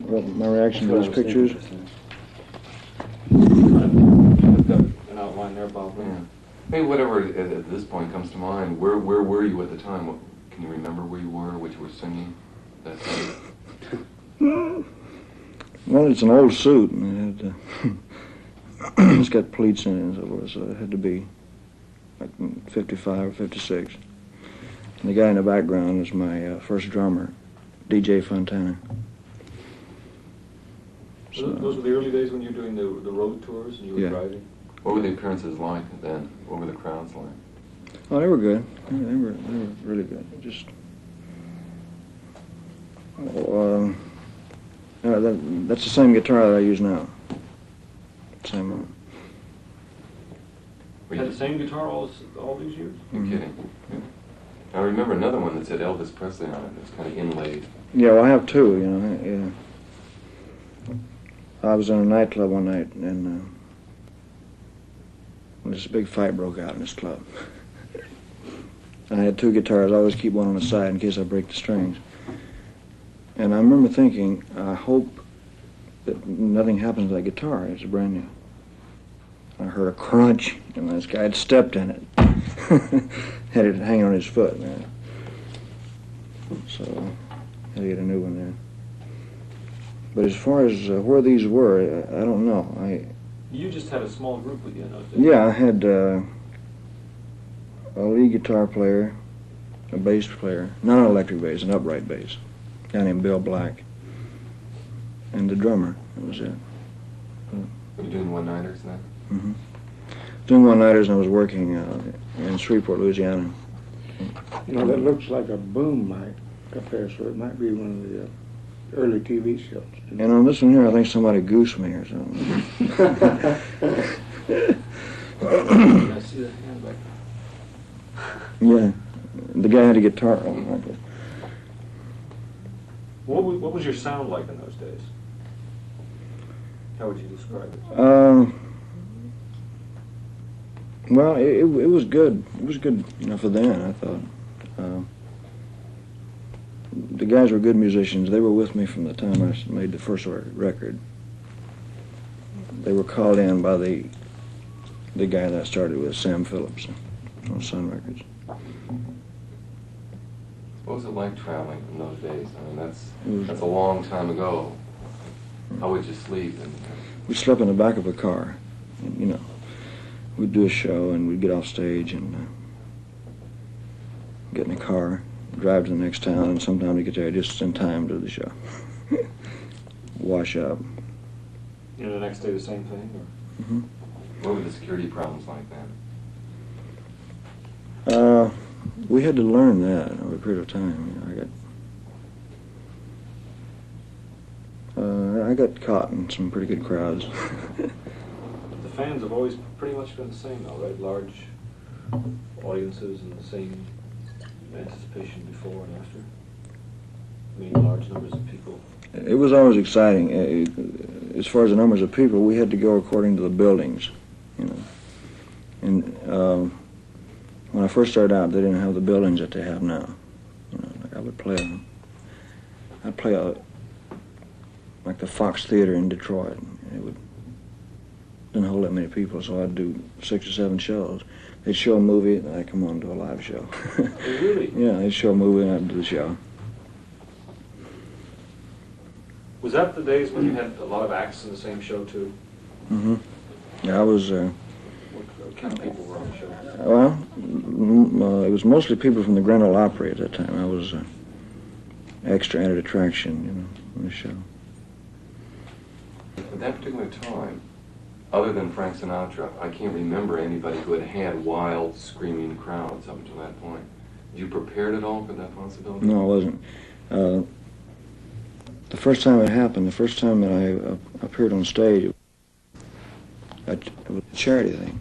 what my reaction to those pictures. I've got an outline there, Bob. Yeah. Hey, whatever at this point comes to mind, where were you at the time? Can you remember where you were, what you were singing that time? Well, it's an old suit, and it had, it's got pleats in it and so forth, so it had to be like 55 or 56. And the guy in the background is my first drummer, DJ Fontana. So those were the early days when you were doing the road tours and you were driving? What were the appearances like then? What were the crowds like? Oh, they were good. They were really good. Just that's the same guitar that I use now. Same one. You had the same guitar all these years? You're kidding. Yeah. I remember another one that said Elvis Presley on it. It's kind of inlaid. Yeah, well, I have two. You know, yeah. I was in a nightclub one night, and this big fight broke out in this club. I had two guitars. I always keep one on the side in case I break the strings. And I remember thinking, I hope that nothing happens to that guitar. It's brand new. I heard a crunch, and this guy had stepped in it. Had it hanging on his foot, man. So, had to get a new one there. But as far as where these were, I don't know. You just had a small group with you in those days? Yeah, I had a lead guitar player, a bass player, not an electric bass, an upright bass, a guy named Bill Black, and the drummer. That was it. Were you doing one-nighters then? Mm-hmm. Doing one-nighters, and I was working in Shreveport, Louisiana. You know, that looks like a boom mic up there, so it might be one of the early TV shows. And on this one here, I think somebody goosed me or something. I see that hand back there. Yeah, the guy had a guitar on like it. What was your sound like in those days? How would you describe it? Well, it was good. It was good, you know, for then, I thought. The guys were good musicians. They were with me from the time I made the first record. They were called in by the guy that I started with, Sam Phillips, on Sun Records. What was it like traveling in those days? I mean, that's a long time ago. How would you sleep? We slept in the back of a car, and, you know. We'd do a show, and we'd get off stage and get in a car, drive to the next town, and sometimes we get there just in time to the show. Wash up. You know, the next day the same thing? Or? Mm-hmm. What were the security problems like then? We had to learn that over a period of time. You know, I got caught in some pretty good crowds. The fans have always pretty much been the same, though, right? Large audiences and the same anticipation before and after. I mean, large numbers of people. It was always exciting. As far as the numbers of people, we had to go according to the buildings, you know. And when I first started out, they didn't have the buildings that they have now. You know, like I'd play like the Fox Theater in Detroit. And didn't hold that many people, so I'd do 6 or 7 shows. They'd show a movie, and I'd come on and do a live show. Oh, really? Yeah, they'd show a movie, and I'd do the show. Was that the days when you had a lot of acts in the same show, too? Mm-hmm. Yeah, I was... What kind of people were on the show? Well, it was mostly people from the Grand Ole Opry at that time. I was extra added attraction, you know, on the show. At that particular time, other than Frank Sinatra, I can't remember anybody who had wild, screaming crowds up until that point. Were you prepared at all for that possibility? No, I wasn't. The first time it happened, the first time that I appeared on stage, it was a charity thing.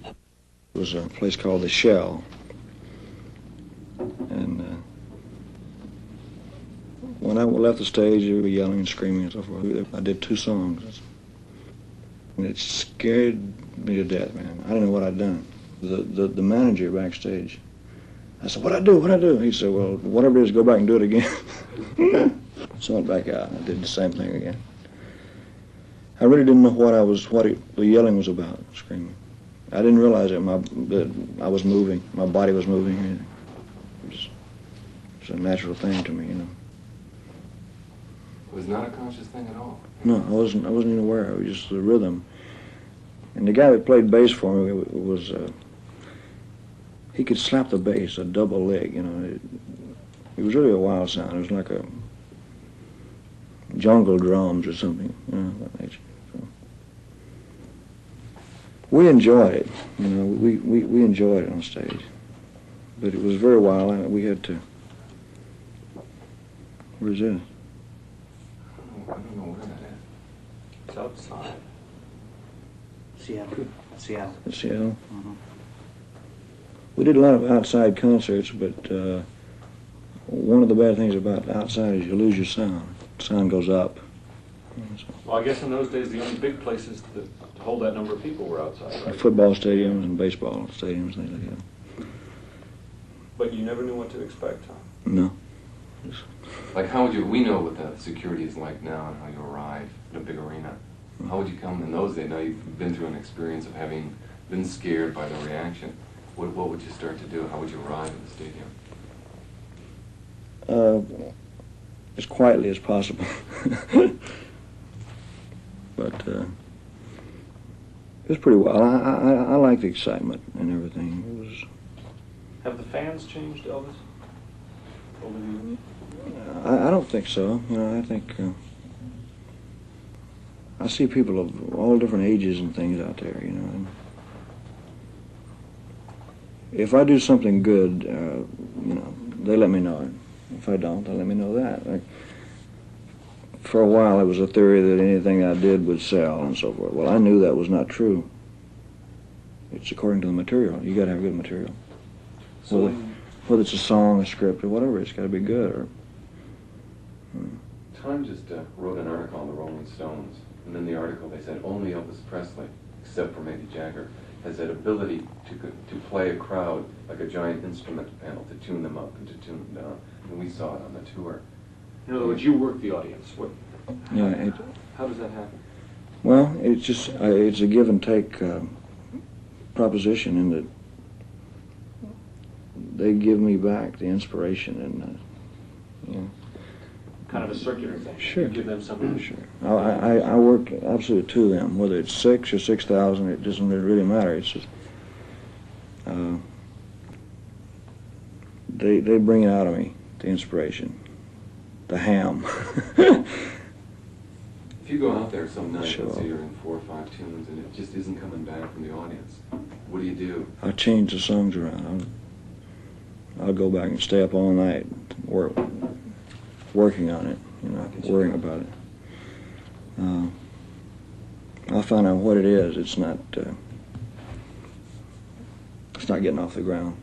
It was a place called The Shell. And when I left the stage, they were yelling and screaming and so forth. I did 2 songs. And it scared me to death, man. I didn't know what I'd done. The manager backstage, I said, what'd I do? He said, well, whatever it is, go back and do it again. So I went back out and I did the same thing again. I really didn't know the yelling was about, screaming. I didn't realize that I was moving, my body was moving. It was a natural thing to me, you know. It was not a conscious thing at all. No, I wasn't even aware. It was just the rhythm. And the guy that played bass for me he could slap the bass, a double leg, you know. It was really a wild sound. It was like a jungle drums or something, you know, that nature. So we enjoyed it, you know. We enjoyed it on stage, but it was very wild. And we had to. Where's this? I don't know where that is. It's outside. Seattle. Seattle. In Seattle. Mhm. We did a lot of outside concerts, but one of the bad things about outside is you lose your sound. Sound goes up. Well, I guess in those days, the only big places that to hold that number of people were outside, right? Football stadiums and baseball stadiums, things like that. But you never knew what to expect, huh? No. Like, how would you, we know what the security is like now and how you arrive in a big arena. How would you come in those days? Now you've been through an experience of having been scared by the reaction. What would you start to do? How would you arrive at the stadium? As quietly as possible. But it was pretty well. I like the excitement and everything. It was. Have the fans changed, Elvis? Over the years? I don't think so. You know, I think I see people of all different ages and things out there. You know, and if I do something good, you know, they let me know it. If I don't, they let me know that. Like, for a while, it was a theory that anything I did would sell and so forth. Well, I knew that was not true. It's according to the material. You got to have good material. So Whether it's a song, a script, or whatever, it's got to be good. Or Time just wrote an article on the Rolling Stones, and in the article they said only Elvis Presley, except for maybe Jagger, has that ability to play a crowd like a giant instrument panel, to tune them up and to tune them down. And we saw it on the tour. in other words, you work the audience. yeah, How does that happen? well, it's just it's a give and take proposition in that they give me back the inspiration and you know. Kind of a circular thing. Sure. You give them something. Sure. I work absolutely to them, whether it's 6 or 6,000, it doesn't really matter. It's just they bring it out of me, the inspiration, the ham. If you go out there some night, Sure. let's say you're in 4 or 5 tunes, and it just isn't coming back from the audience, what do you do? I change the songs around. I'll go back and stay up all night, working on it, you know, worrying about it. I'll find out what it is. It's not getting off the ground,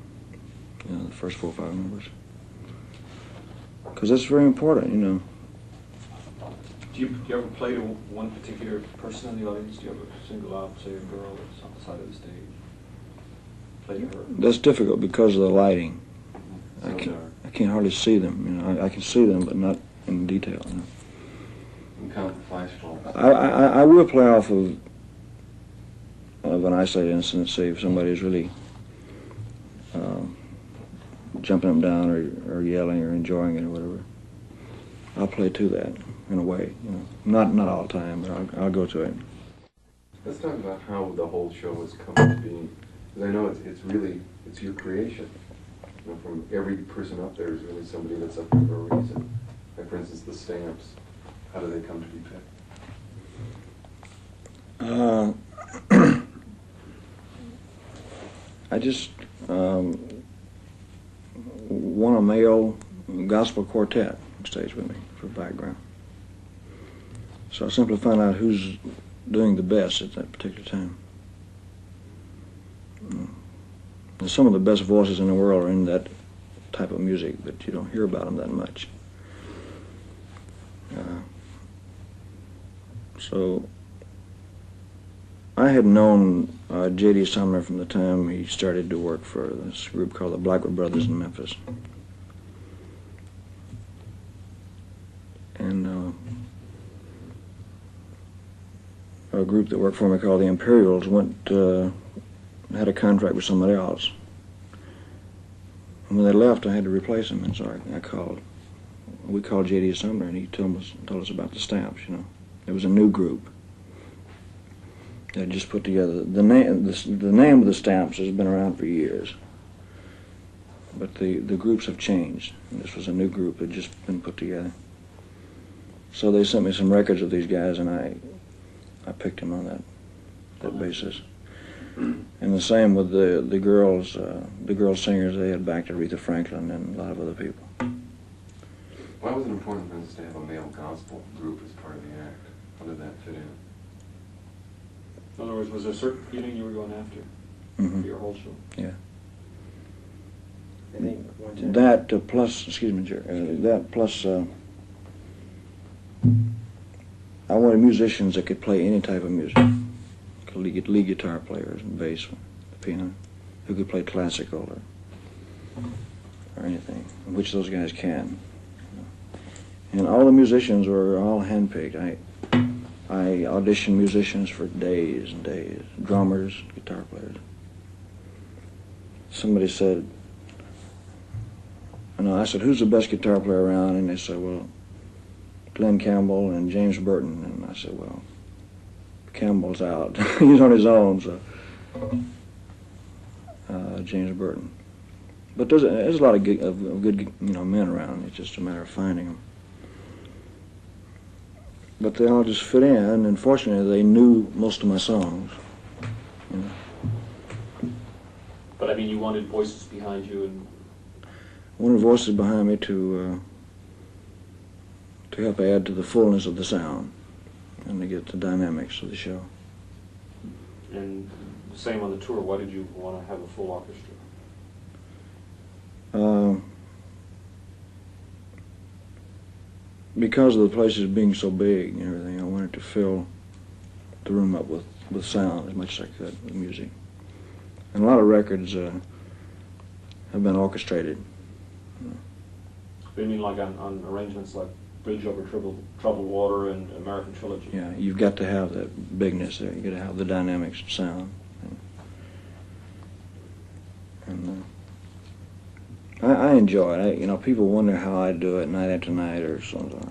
you know, the first 4 or 5 numbers. Because that's very important, you know. Do you ever play to one particular person in the audience? Do you ever single out, say, a girl that's on the side of the stage? Play to her? That's difficult because of the lighting. So dark. I can't hardly see them, you know. I can see them, but not in detail, you know. And count the flash bulbs. I will play off of an isolated incident, say if somebody's really jumping up and down or yelling or enjoying it or whatever. I'll play to that in a way, you know. Not all the time, but I'll go to it. Let's talk about how the whole show has come to be. Because I know it's your creation. You know, from every person up there is really somebody that's up there for a reason. Like, for instance, the stamps. How do they come to be picked? I just want a male gospel quartet on stage with me for background. So I simply find out who's doing the best at that particular time. And some of the best voices in the world are in that type of music, but you don't hear about them that much. So I had known J.D. Sumner from the time he started to work for this group called the Blackwood Brothers in Memphis. And a group that worked for me called the Imperials had a contract with somebody else. And when they left, I had to replace them, and so we called J.D. Sumner, and he told us about the Stamps, you know. It was a new group that just put together. The name of the Stamps has been around for years, but the groups have changed. And this was a new group that had just been put together. So they sent me some records of these guys, and I picked them on that basis. And the same with the girls singers. They had backed Aretha Franklin and a lot of other people. Why was it important for us to have a male gospel group as part of the act? How did that fit in? In other words, was there a certain feeling you were going after for your whole show? Yeah. I think one time. That plus, excuse me, Jerry, that plus, I wanted musicians that could play any type of music. Lead guitar players and bass, piano, who could play classical or anything, which those guys can. And all the musicians were all handpicked. I auditioned musicians for days and days, drummers, guitar players. Somebody said, I said, who's the best guitar player around? And they said, well, Glenn Campbell and James Burton. And I said, well, Campbell's out. He's on his own, so James Burton. But there's a lot of good men around. It's just a matter of finding them. But they all just fit in, and fortunately they knew most of my songs. You know. But I mean, you wanted voices behind you, and I wanted voices behind me to help add to the fullness of the sound and to get the dynamics of the show. And the same on the tour. Why did you want to have a full orchestra? Because of the places being so big and everything, I wanted to fill the room up with sound as much as I could, with music. And a lot of records have been orchestrated. You mean like on arrangements like Bridge Over Troubled Water and American Trilogy? Yeah, you've got to have that bigness there. You've got to have the dynamics of sound. And I enjoy it. People wonder how I do it night after night or something.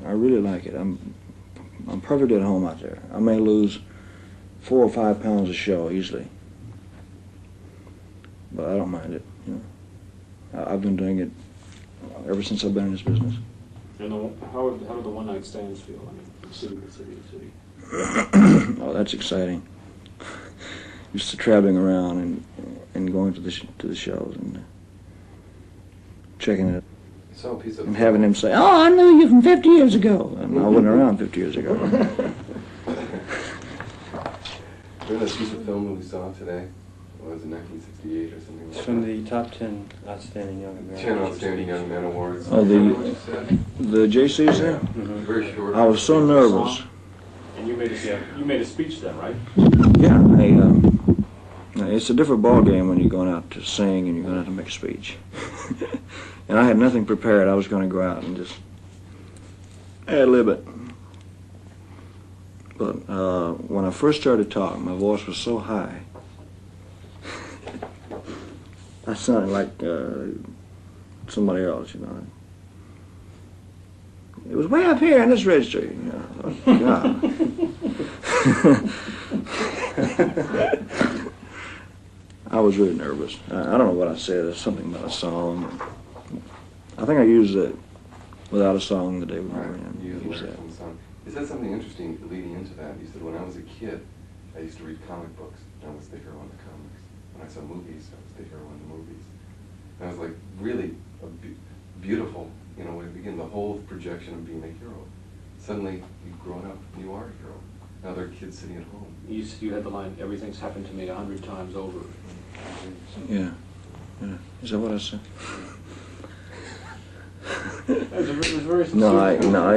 I really like it. I'm perfectly at home out there. I may lose 4 or 5 pounds a show easily, but I don't mind it. I've been doing it ever since I've been in this business. And how do the one-night stands feel? I mean, from city to city to city. Oh, that's exciting. Just traveling around and going to the shows and checking it So a piece of and having them say, "Oh, I knew you from 50 years ago," and I wasn't around 50 years ago. Remember that piece of film that we saw today? What was it, 1968 or something like It's from the top 10 outstanding young Americans. 10 Outstanding Young Men Awards. Oh, Remember what you said? the JCs there? Very short. I was so nervous. And you made a speech then, right? Yeah, it's a different ball game when you're going out to sing and you're going out to make a speech. And I had nothing prepared. I was going to go out and just ad-lib it. But when I first started talking, my voice was so high. I sounded like somebody else, It was way up here in this registry. God. I was really nervous. I don't know what I said. It's something about a song. I think I used it without a song the day we were in. You used lyrics from the song. You said something interesting leading into that. You said, when I was a kid, I used to read comic books. I was the hero in the comics. When I saw movies, I was the hero in the movies. And I was like, really beautiful, way to begin the whole projection of being a hero. Suddenly, you've grown up, and you are a hero. Now there are kids sitting at home. You had the line, "Everything's happened to me 100 times over." Yeah. Is that what I said? It was very sincere. No,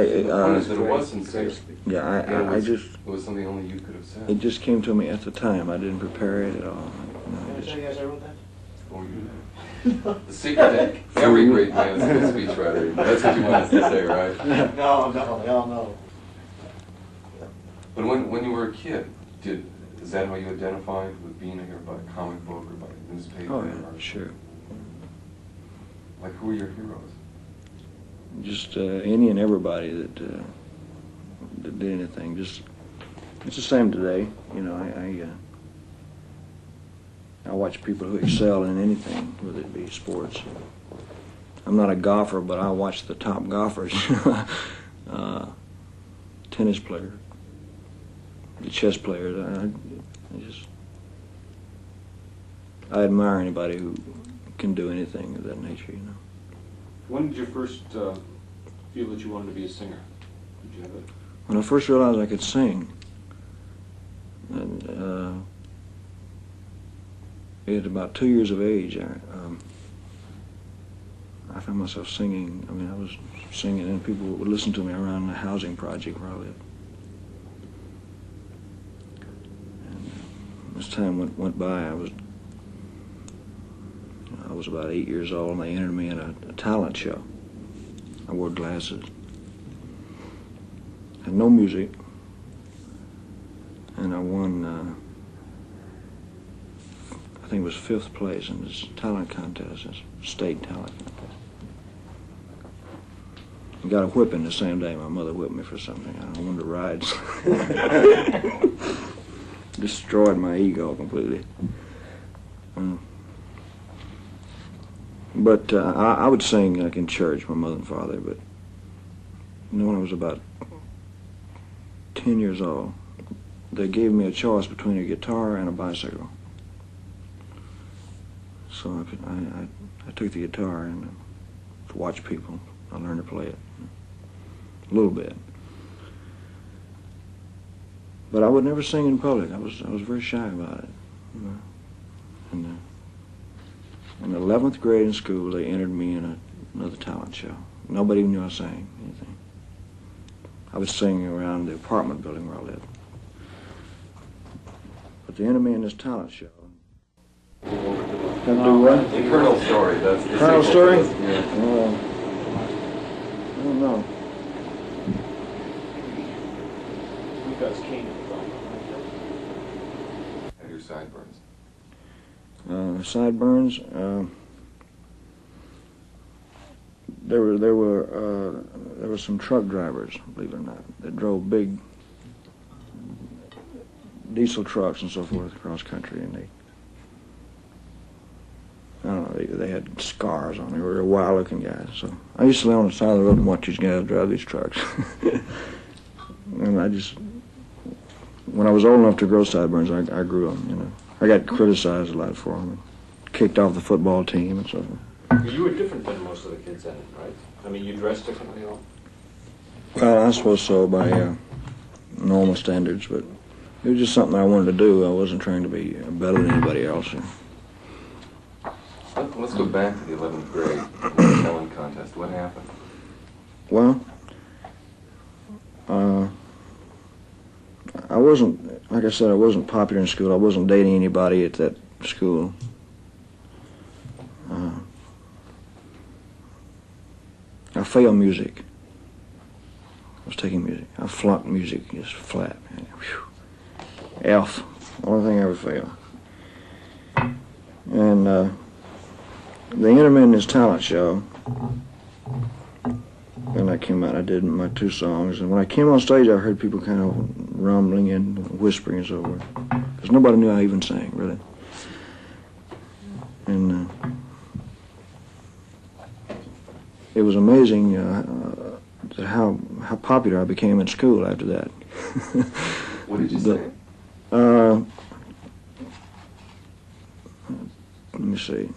The point is that it was sincere. Yeah, It was something only you could have said. it just came to me at the time. I didn't prepare it at all. Can I tell you guys I wrote that? Oh, you did. The secret to every great man is a good speechwriter. That's what you wanted to say, right? No, y'all know. But when you were a kid, is that how you identified with being a hero, by a comic book or by a newspaper? Oh, yeah, sure. Like, who were your heroes? Just any and everybody that did anything. Just it's the same today. You know, I watch people who excel in anything, whether it be sports. I'm not a golfer, but I watch the top golfers. Tennis players, the chess players. I admire anybody who can do anything of that nature. You know. When did you first feel that you wanted to be a singer? Did you have it? When I first realized I could sing, and at about 2 years of age, I found myself singing. I mean, I was singing, and people would listen to me around the housing project where I lived. And as time went by, I was about 8 years old, and they entered me in a talent show. I wore glasses. Had no music, and I won. I think it was 5th place in this talent contest, this state talent contest. I got a whipping the same day. My mother whipped me for something. I wanted to ride. Destroyed my ego completely. But I would sing like in church, my mother and father. But you know, when I was about 10 years old, they gave me a choice between a guitar and a bicycle. So I took the guitar and watched people. I learned to play it a little bit. But I would never sing in public. I was very shy about it. You know? And in the 11th grade in school, they entered me in another talent show. Nobody knew I sang anything. I was singing around the apartment building where I lived. But they entered me in this talent show. Do what? The Colonel Story. That's the Colonel sequel Story? to this, yeah. I don't know. You guys came from. Had your sideburns. Sideburns. There were some truck drivers, believe it or not, that drove big diesel trucks and so forth across country, and I don't know, they had scars on them. They were wild-looking guys. So I used to lay on the side of the road and watch these guys drive these trucks. And when I was old enough to grow sideburns, I grew them. You know, I got criticized a lot for them, kicked off the football team and so forth. You were different than most of the kids then, right? I mean, you dressed differently, all. Well, I suppose so by normal standards, but it was just something I wanted to do. I wasn't trying to be better than anybody else. Let's go back to the 11th grade talent contest. What happened? Well, I wasn't, like I said, I wasn't popular in school. I wasn't dating anybody at that school. I failed music. I was taking music. I flunked music, just flat. Whew. F. Only thing I ever failed. And they entered me in this talent show. And I came out, I did my 2 songs. And when I came on stage, I heard people kind of rumbling and whispering and so forth. Because nobody knew I even sang, really. And it was amazing how popular I became in school after that. What did you say? Let me see.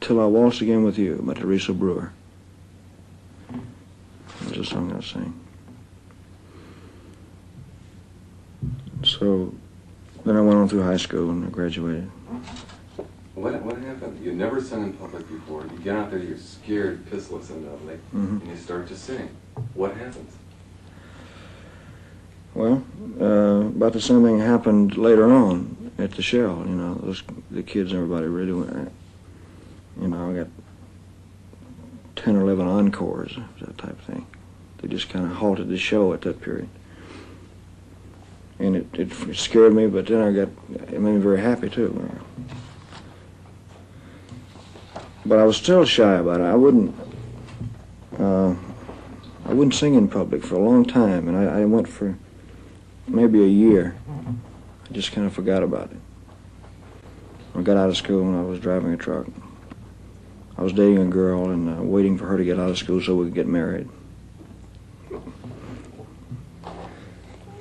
Till I Waltz Again With You by Teresa Brewer. That was a song I sang. So then I went on through high school and I graduated. What happened? You never sung in public before. You get out there, you're scared, pissless and ugly, and you start to sing. What happens? Well, about the same thing happened later on at the Shell. You know, the kids, everybody really went. You know, I got 10 or 11 encores, that type of thing. They just kind of halted the show at that period. And it scared me, but then it made me very happy too. But I was still shy about it. I wouldn't sing in public for a long time, and I went for maybe a year. I just kind of forgot about it. I got out of school and I was driving a truck. I was dating a girl and waiting for her to get out of school so we could get married.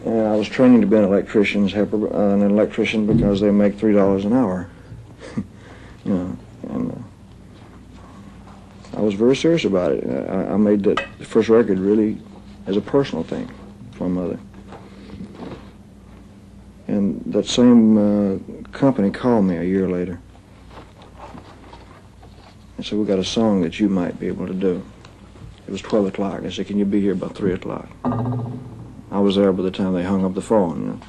And I was training to be an electrician because they make $3 an hour. You know, and I was very serious about it. I made the first record really as a personal thing for my mother. And that same company called me a year later and said, "We got a song that you might be able to do." It was 12 o'clock. They said, "Can you be here about 3 o'clock?" I was there by the time they hung up the phone, you know.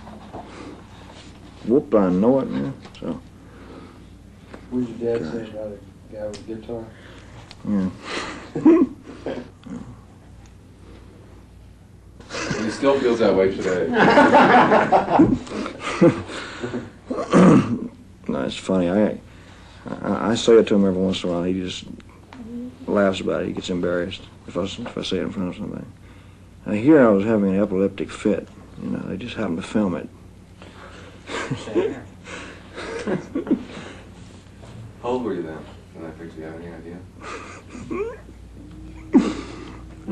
Whoop, I know it, you know, so. What did your dad say about a guy with a guitar? Yeah. He still feels that way today. No, it's funny. I say it to him every once in a while. He just laughs about it. He gets embarrassed if I say it in front of somebody. Now, here I was having an epileptic fit. You know, they just happened to film it. How old were you then? In that picture, do you have any idea?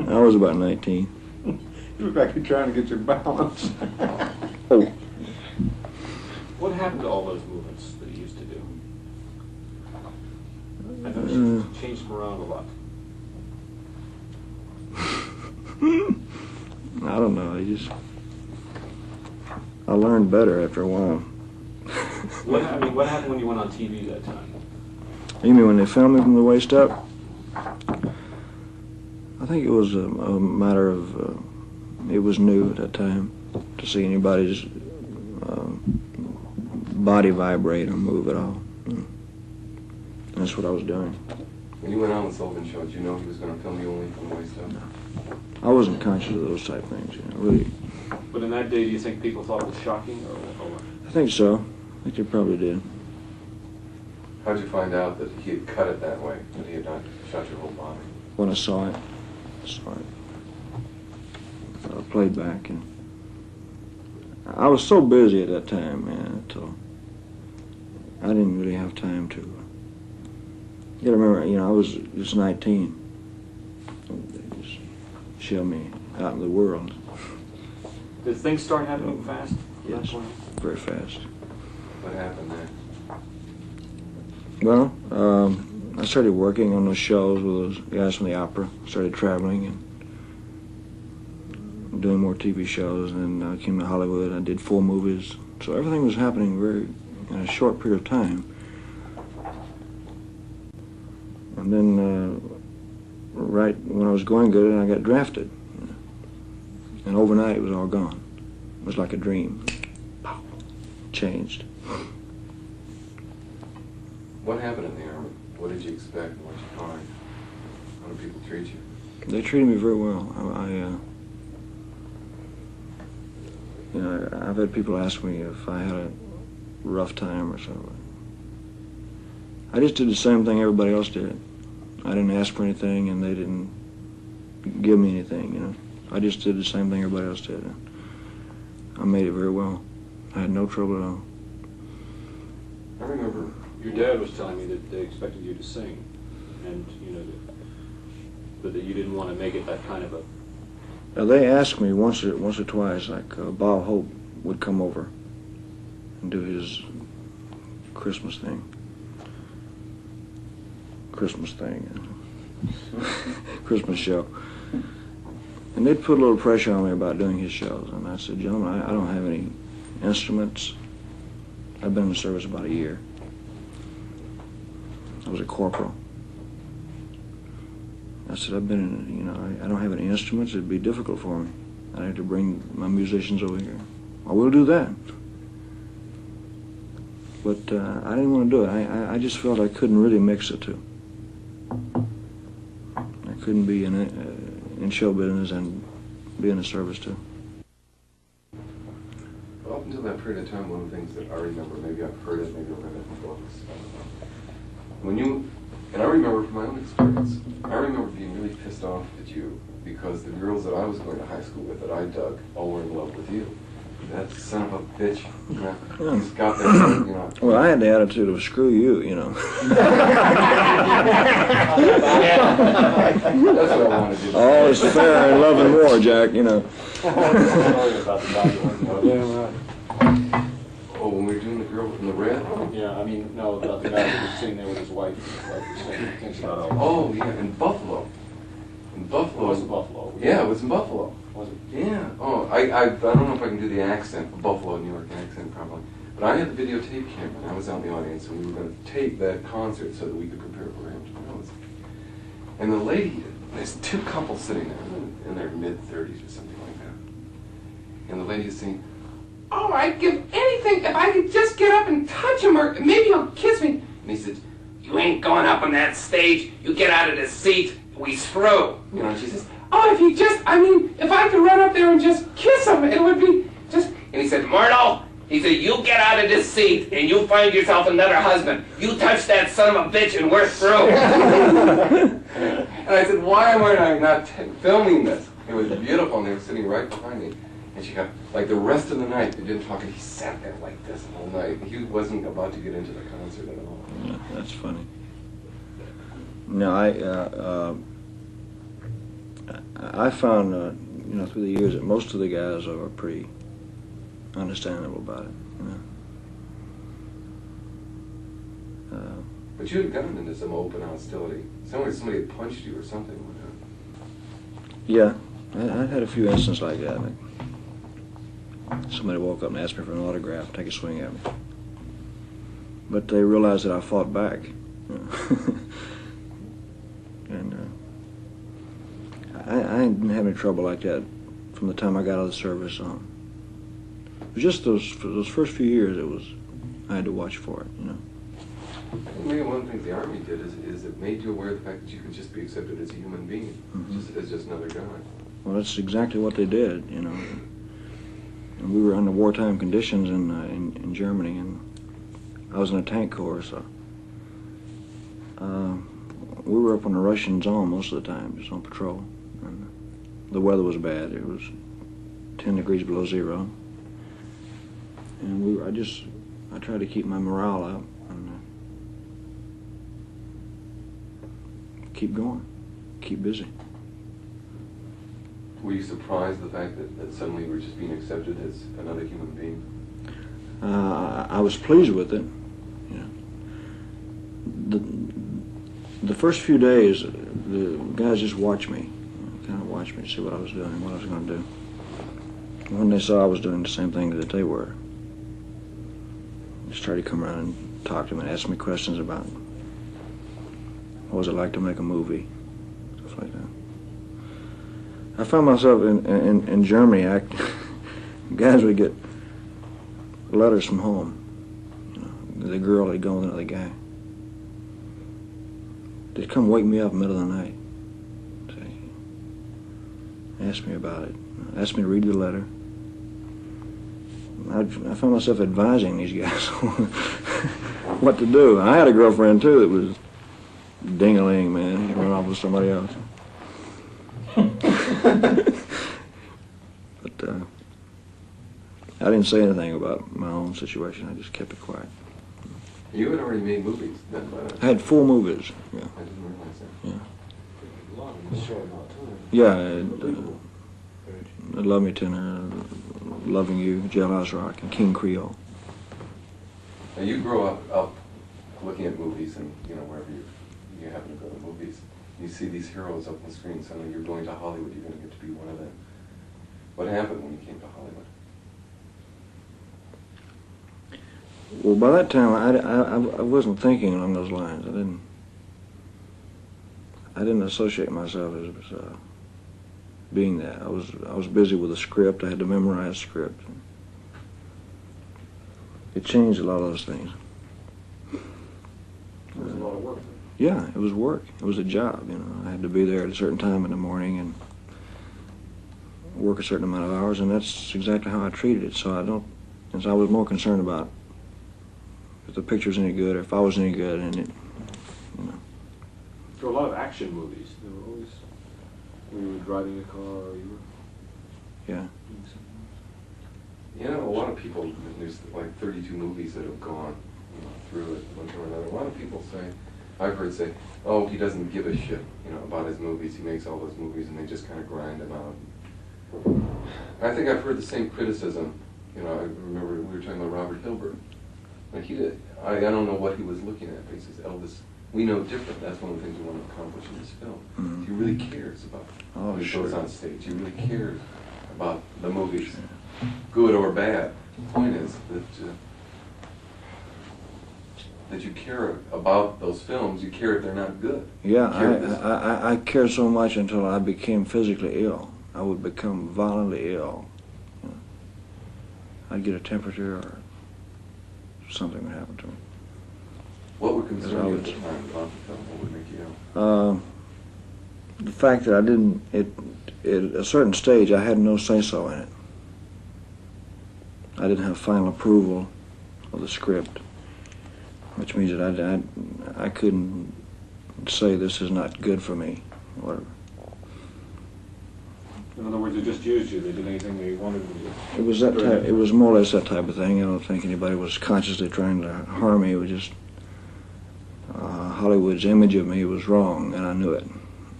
I was about 19. You look like you're trying to get your balance. Oh. What happened to all those movements that you used to do? I noticed you changed them around a lot. I don't know. I learned better after a while. What happened when you went on TV that time? You mean when they filmed me from the waist up? I think it was a matter of, it was new at that time to see anybody's body vibrate or move at all. And that's what I was doing. When you went on with Sullivan Show, did you know he was going to film you only from the waist up? I wasn't conscious of those type things, you know, really. But in that day, do you think people thought it was shocking, or what? I think so. I think they probably did. How did you find out that he had cut it that way, that he had not shot your whole body? When I saw it, I played back, and I was so busy at that time, man, until I didn't really have time to. You gotta remember, you know, I was just 19. They just showed me out in the world. Did things start happening fast? At that Yes, point? very fast. What happened then? Well, I started working on those shows with those guys from the opera. Started traveling and doing more TV shows, and I came to Hollywood. I did 4 movies, so everything was happening in a short period of time. And then, right when I was going good, I got drafted, and overnight it was all gone. It was like a dream. Pow, changed. What happened in the Army? What did you expect and what did you find? How do people treat you? They treated me very well. You know, I've had people ask me if I had a rough time or something. I just did the same thing everybody else did. I didn't ask for anything, and they didn't give me anything, you know. I just did the same thing everybody else did. I made it very well. I had no trouble at all. I remember Your dad was telling me that they expected you to sing, and but that you didn't want to make it that kind of a. Now, they asked me once or twice, like Bob Hope would come over and do his Christmas thing. Christmas show. And they'd put a little pressure on me about doing his shows. And I said, "Gentlemen, I don't have any instruments. I've been in the service about a year. I was a corporal. I said, I don't have any instruments. It'd be difficult for me. I'd have to bring my musicians over here. I will do that. But I didn't want to do it. I just felt I couldn't really mix the two. I couldn't be in show business and be in the service too." Well, until that period of time, one of the things that I remember, maybe I've heard it, maybe I've read it in books, and I remember from my own experience, I remember being really pissed off at you because the girls that I was going to high school with, that I dug, all were in love with you. That son of a bitch, you know, he's got that, you know. Well, I had the attitude of screw you, you know. That's what I wanted to do. All is fair in love and war, Jack, you know. Oh, when we were doing the girl in the red? Yeah, I mean, no, about the guy who was sitting there with his wife. Oh, yeah, in Buffalo. In Buffalo. It was in Buffalo. Yeah, it was in Buffalo. Was it? Yeah. Oh, I don't know if I can do the accent, the Buffalo, New York accent probably. But I had the videotape camera, and I was out in the audience, and we were going to tape that concert so that we could prepare for him. And the lady, there's two couples sitting there in their mid-30s or something like that. And the lady is saying, "Oh, I'd give anything if I could just get up and touch him, or maybe he'll kiss me." And he said, "You ain't going up on that stage. You get out of the seat. We through." You know, and she says, "Oh, if he just, I mean, if I could run up there and just kiss him, it would be just..." And he said, "Myrtle," he said, "you get out of this seat and you find yourself another husband. You touch that son of a bitch and we're through." And I said, "Why am I not filming this?" It was beautiful, and they were sitting right behind me. And she got, like the rest of the night, they didn't talk, and he sat there like this all night. He wasn't about to get into the concert at all. Yeah, that's funny. No, I found, you know, through the years that most of the guys are pretty understandable about it, you know. But you had gotten into some open hostility. Somebody had punched you or something. Yeah, I had a few instances like that. Like somebody woke up and asked me for an autograph, take a swing at me. But they realized that I fought back. You know. And I didn't have any trouble like that from the time I got out of the service on. It was just those first few years I had to watch for it, you know. Maybe one of the things the Army did is it made you aware of the fact that you could just be accepted as a human being, as just another guy. Well, that's exactly what they did, you know. And we were under wartime conditions in Germany, and I was in a tank corps, so we were up on the Russian zone most of the time, just on patrol. And the weather was bad. It was 10 degrees below zero. And I tried to keep my morale up and keep going, keep busy. Were you surprised the fact that suddenly you were just being accepted as another human being? I was pleased with it. You know. The first few days, the guys just watched me, kind of watched me to see what I was doing, what I was going to do. When they saw I was doing the same thing that they were, just tried to come around and talk to me and ask me questions about what was it like to make a movie, stuff like that. I found myself in Germany, guys would get letters from home. You know, the girl had gone with another guy. They'd come wake me up in the middle of the night. Say, ask me about it. Ask me to read the letter. I found myself advising these guys what to do. I had a girlfriend too that was ding-a-ling, man. She ran off with somebody else. But I didn't say anything about my own situation. I just kept it quiet. You had already made movies then, I had 4 movies. Yeah. I didn't realize that. Yeah. A lot of them, short amount of time. Yeah. Love Me Tender, Loving You, Jailhouse Rock, and King Creole. Now you grow up looking at movies, and you know wherever you happen to go to movies, you see these heroes up on the screen. Suddenly you're going to Hollywood. You're going to get to be one of them. What happened when you came to Hollywood? Well, by that time, I wasn't thinking along those lines. I didn't associate myself as being that. I was busy with a script. I had to memorize a script. It changed a lot of those things. It was a lot of work. Yeah, it was work. It was a job, you know. I had to be there at a certain time in the morning and work a certain amount of hours, and that's exactly how I treated it. So And so I was more concerned about if the picture's any good or if I was any good, and it, you know. There were a lot of action movies. There were always, when you were driving a car or you were Yeah. doing something else. You know, a lot of people, there's like 32 movies that have gone, you know, through it one way or another. A lot of people say, I've heard say, oh, he doesn't give a shit, you know, about his movies. He makes all those movies and they just kind of grind them out. I think I've heard the same criticism. You know, I remember we were talking about Robert Hilbert. Like he did, I don't know what he was looking at, but he says, Elvis, we know different. That's one of the things we want to accomplish in this film. Mm-hmm. He really cares about what he goes on stage. He really cares about the movies, good or bad. The point is that you care about those films. You care if they're not good. Yeah, I cared so much until I became physically ill. I would become violently ill. You know. I'd get a temperature or something would happen to me. What would concern you at the time about the film? What would make you ill? The fact that I didn't, at a certain stage, I had no say-so in it. I didn't have final approval of the script, which means that I couldn't say this is not good for me, or whatever. In other words, they just used you. They did anything they wanted to do. It was that type. It was more or less that type of thing. I don't think anybody was consciously trying to harm me. It was just Hollywood's image of me was wrong, and I knew it,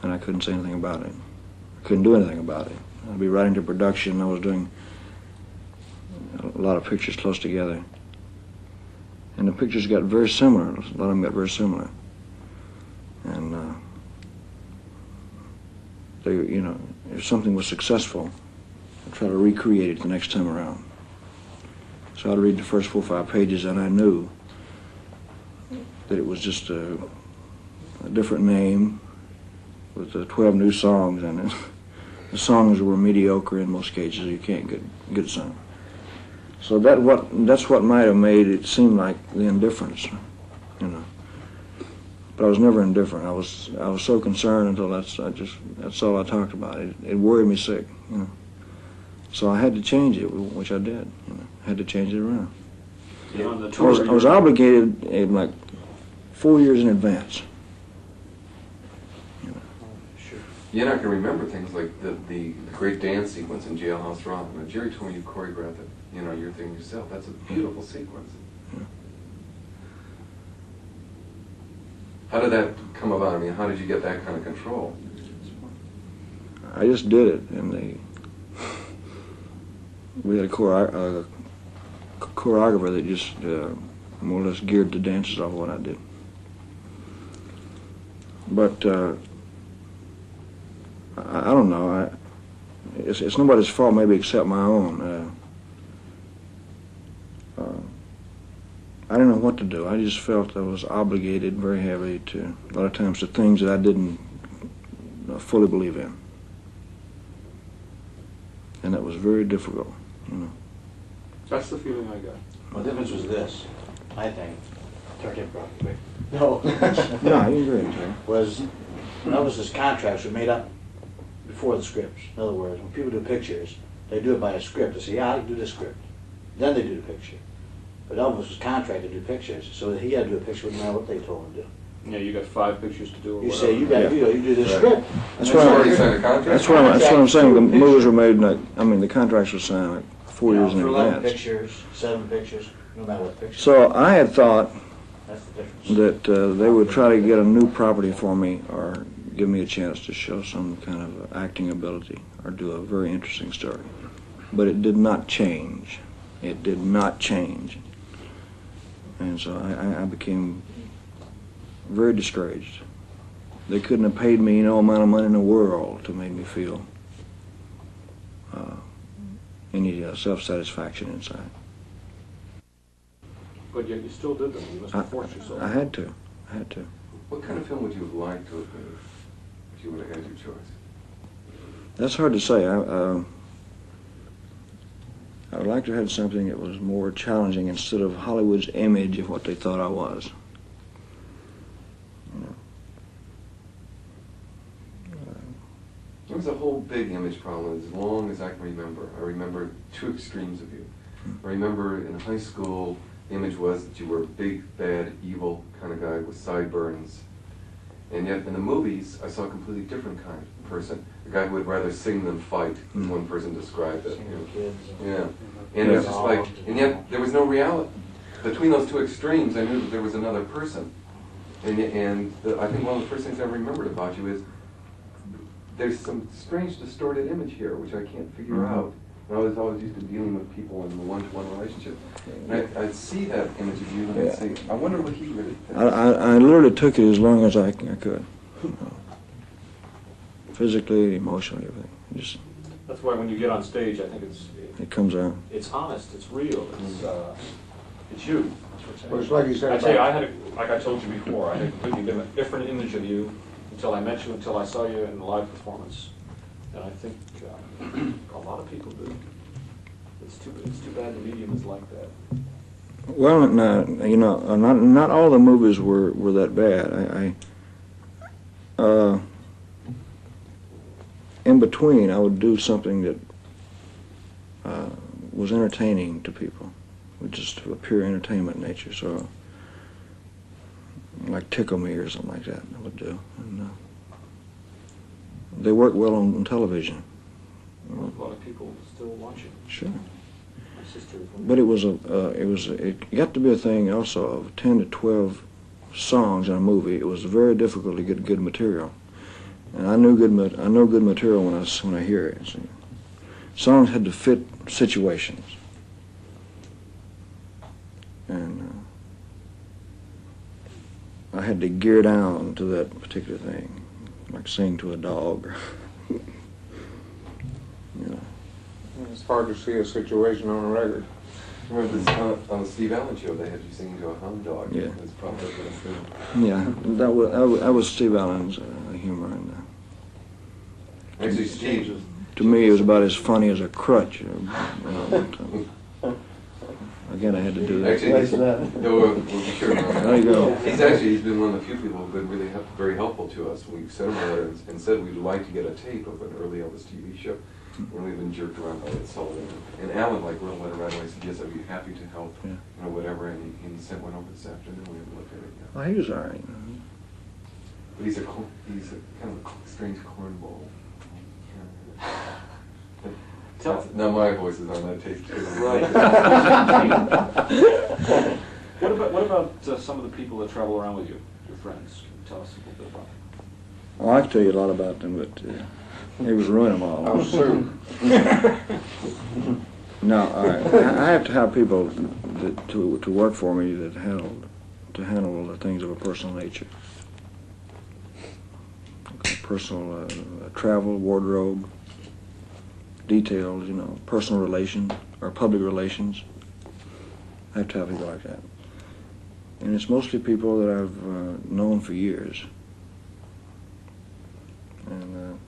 and I couldn't say anything about it. I couldn't do anything about it. I'd be writing to production. I was doing a lot of pictures close together, and the pictures got very similar. A lot of them got very similar, and they, you know, if something was successful, I'd try to recreate it the next time around. So I'd read the first 4 or 5 pages, and I knew that it was just a different name with 12 new songs in it. The songs were mediocre in most cases. You can't get a good song. So that's what might have made it seem like the indifference, you know. But I was never indifferent. I was so concerned until that's all I talked about. It worried me sick, you know. So I had to change it, which I did. You know, I had to change it around. You know, on the I tour, was obligated in like 4 years in advance. Sure. You're not going to remember things like the great dance sequence in Jailhouse Rock. When Jerry told me you choreographed it, you know, your thing yourself. That's a beautiful sequence. Yeah. How did that come about? I mean, how did you get that kind of control? I just did it, and we had a choreographer that just more or less geared the dances off what I did. But I don't know. It's nobody's fault, maybe except my own. I didn't know what to do. I just felt I was obligated very heavily to, a lot of times, to things that I didn't fully believe in. And that was very difficult, you know. That's the feeling I got. Well, the difference was this, I think. Sorry, quick. No. No, you agree, Terry. Was Elvis's contracts were made up before the scripts. In other words, when people do pictures, they do it by a script. They say, yeah, I can do this script. Then they do the picture. But Elvis was contracted to do pictures, so he had to do a picture no matter what they told him to do. Yeah, you got 5 pictures to do. Or You whatever. say, you got, you do this script. That's You what already I, signed a contract? that's what I'm saying. The movies were made, like, I mean, the contracts were signed like 4 years in For 11 advance. pictures, 7 pictures, no matter what picture. So I had thought That's the difference. that they would try to get a new property for me or give me a chance to show some kind of acting ability or do a very interesting story. But it did not change. It did not change. And so I became very discouraged. They couldn't have paid me no amount of money in the world to make me feel any self-satisfaction inside. But yet you still did them. You must have forced yourself. I had to. What kind of film would you have liked to have made if you would have had your choice? That's hard to say. I would like to have had something that was more challenging instead of Hollywood's image of what they thought I was. You know. There was a whole big image problem as long as I can remember. I remember 2 extremes of you. I remember in high school, the image was that you were a big, bad, evil kind of guy with sideburns. And yet in the movies, I saw a completely different kind of person. A guy who would rather sing than fight, as one person described it. Singing with kids. Yeah. And it was just like, and yet there was no reality. Between those two extremes, I knew that there was another person. I think one of the first things I remembered about you is there's some strange distorted image here, which I can't figure out. And I was always used to dealing with people in a one-to-one relationship. And I'd see that image of you and I'd say, I wonder what he really thinks. I literally took it as long as I could. Physically, emotionally, everything. That's why when you get on stage, I think It comes out. it's honest, it's real, it's you. Well, it's like you said I tell you, about- like I told you before, I had a completely different image of you until I met you, until I saw you in a live performance. And I think a lot of people do. It's too bad the medium is like that. Well, no, not all the movies were that bad. In between, I would do something that was entertaining to people, just a pure entertainment nature. So, like Tickle Me or something like that, I would do. And they work well on television. A lot of people still watch it. Sure. My sister. But it got to be a thing also of 10 to 12 songs in a movie. It was very difficult to get good material, and I know good material when I hear it. See. Songs had to fit situations, and I had to gear down to that particular thing, like sing to a dog. It's hard to see a situation on a record. Remember this, on the Steve Allen show, they had you singing to a hound dog. Yeah. It was probably a good film. Yeah, that was Steve Allen's humor, and Actually, Steve, to me it was about as funny as a crutch. Again, I had to do that. actually, we'll be sure. There you go. He's been one of the few people who've been really very helpful to us. We've sent him a letter and said we'd like to get a tape of an early Elvis TV show. And we've been jerked around by it, Sullivan. And Alan wrote a letter right away, said, yes, I'd be happy to help, Yeah. whatever. And he sent one over this afternoon. We haven't looked at it yet. Well, he was all right. But he's a kind of a strange cornball. Now my voice is on that tape too. Right. What about some of the people that travel around with you, your friends? Tell us a little bit about them. Oh, I could tell you a lot about them, but he was ruining them all. Oh, Sue. No, all right. I have to have people to work for me that handle the things of a personal nature. Okay, personal travel, wardrobe, details, personal relations or public relations. I have to have people like that. And it's mostly people that I've known for years. And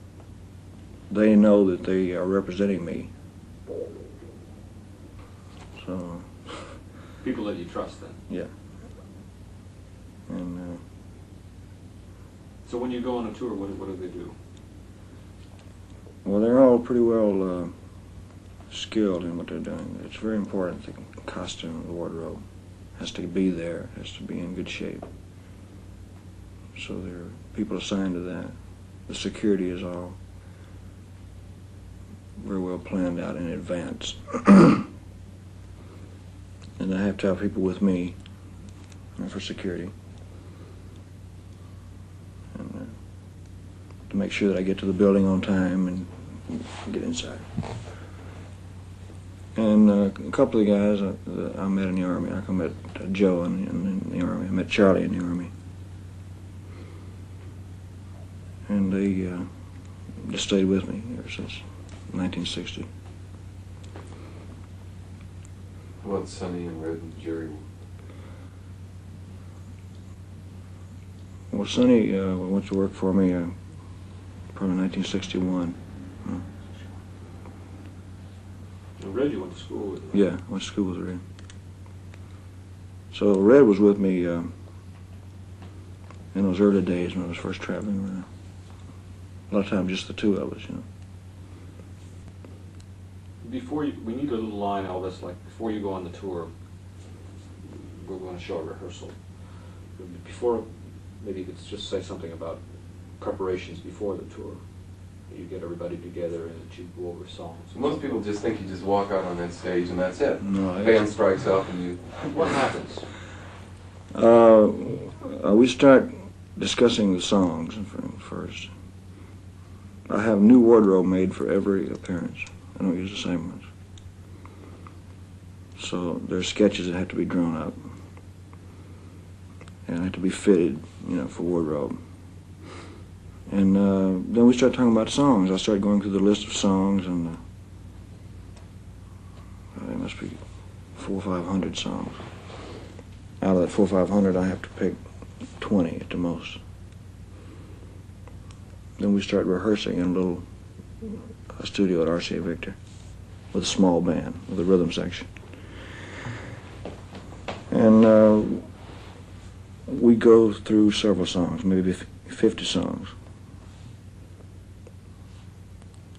they know that they are representing me. So. People that you trust, then. Yeah. And. So when you go on a tour, what do they do? Well, they're all pretty well skilled in what they're doing. It's very important. The costume, the wardrobe has to be there. Has to be in good shape. So there are people assigned to that. The security is all very well planned out in advance. And I have to have people with me for security. And to make sure that I get to the building on time and get inside. And a couple of the guys that I met in the Army, I met Joe in the Army, I met Charlie in the Army. And they just stayed with me ever since 1960. How about Sonny and Red and Jerry? Well, Sonny went to work for me probably 1961. Red, you went to school with? Yeah, I went to school with Red. So Red was with me in those early days when I was first traveling around. A lot of times just the two of us, before you, we need a little line, Elvis, like before you go on the tour, we're going to show a rehearsal. Before, maybe you could just say something about preparations before the tour. You get everybody together and that you go over songs. Most people just think you just walk out on that stage and that's it. No, Band strikes up and you... What happens? We start discussing the songs first. I have new wardrobe made for every appearance. I don't use the same ones. So there's sketches that have to be drawn up and have to be fitted, for wardrobe. And then we start talking about songs. I start going through the list of songs, and there must be 400 or 500 songs. Out of that 400 or 500, I have to pick 20 at the most. Then we start rehearsing in a little studio at RCA Victor with a small band, with a rhythm section. And we go through several songs, maybe 50 songs.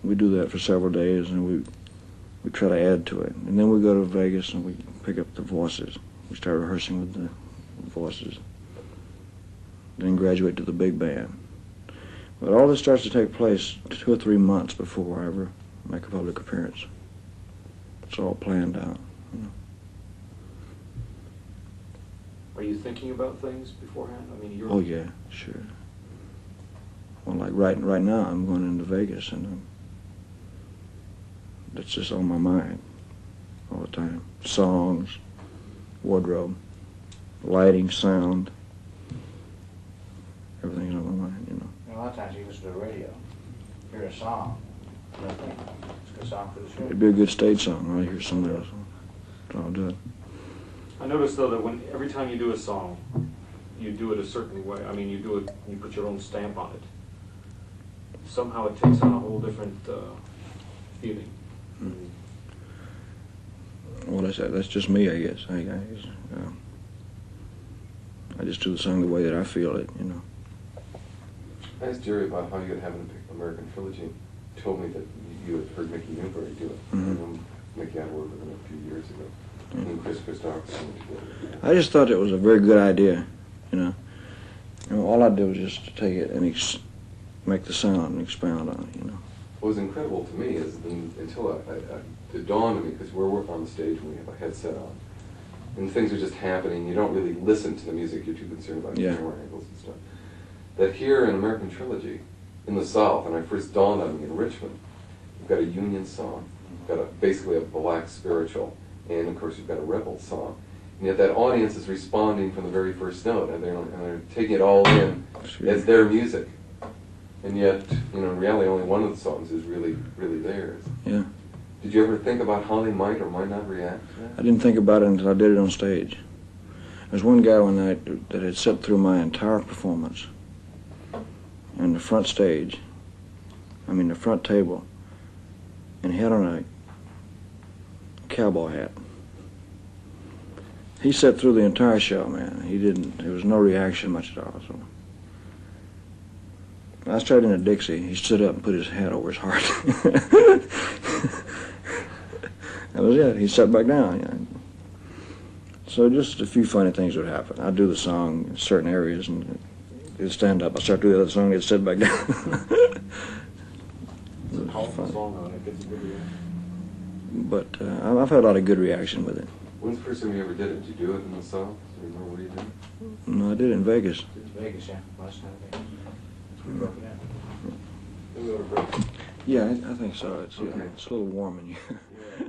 We do that for several days, and we try to add to it. And then we go to Vegas and we pick up the voices. We start rehearsing with the voices. Then graduate to the big band. But all this starts to take place 2 or 3 months before I ever make a public appearance. It's all planned out. Are you thinking about things beforehand? I mean, you're... Oh yeah, sure. Well, like right now, I'm going into Vegas, and that's just on my mind all the time. Songs, wardrobe, lighting, sound, everything's on my mind, A lot of times you listen to the radio, hear a song, and I think it's a good song for the show. It'd be a good stage song, right? Hear somebody else. I'll do it. I noticed though that every time you do a song, you do it a certain way. I mean, you do it, you put your own stamp on it. Somehow it takes on a whole different feeling. Well, that's just me, I guess. I just do the song the way that I feel it, I asked Jerry about how you had happened to pick American Trilogy. He told me that you had heard Mickey Newbury do it. Mhm. I know Mickey had worked with him a few years ago. And Chris Christopherson together. I just thought it was a very good idea, all I did was just to take it and make the sound and expound on it, What was incredible to me is until it dawned on me, because we're working on the stage and we have a headset on, and things are just happening. You don't really listen to the music. You're too concerned about Yeah. camera angles and stuff. That here in American Trilogy, in the South, and I first dawned on me in Richmond, you've got a Union song, you've got basically a black spiritual, and of course you've got a rebel song. And yet that audience is responding from the very first note, and they're taking it all in as their music. And yet, in reality, only one of the songs is really, really theirs. Yeah. Did you ever think about how they might or might not react to that? I didn't think about it until I did it on stage. There's one guy one night that had sat through my entire performance on the front stage, the front table, and he had on a cowboy hat. He sat through the entire show, man. There was no reaction much at all. So I started in a Dixie. He stood up and put his hat over his heart. That was it. He sat back down. So just a few funny things would happen. I'd do the song in certain areas and he'd stand up. I'd start doing the other song, he'd sit back down. It's a powerful song, and it gets a good reaction. But I've had a lot of good reaction with it. When's the first time you ever did it? Did you do it in the South? Do you remember where you did it? No, I did it in Vegas. It's Vegas, yeah. Last night, Vegas. We broke it out. Then we go to break. Yeah, I think so. It's, Okay. it's a little warm in here. Yeah.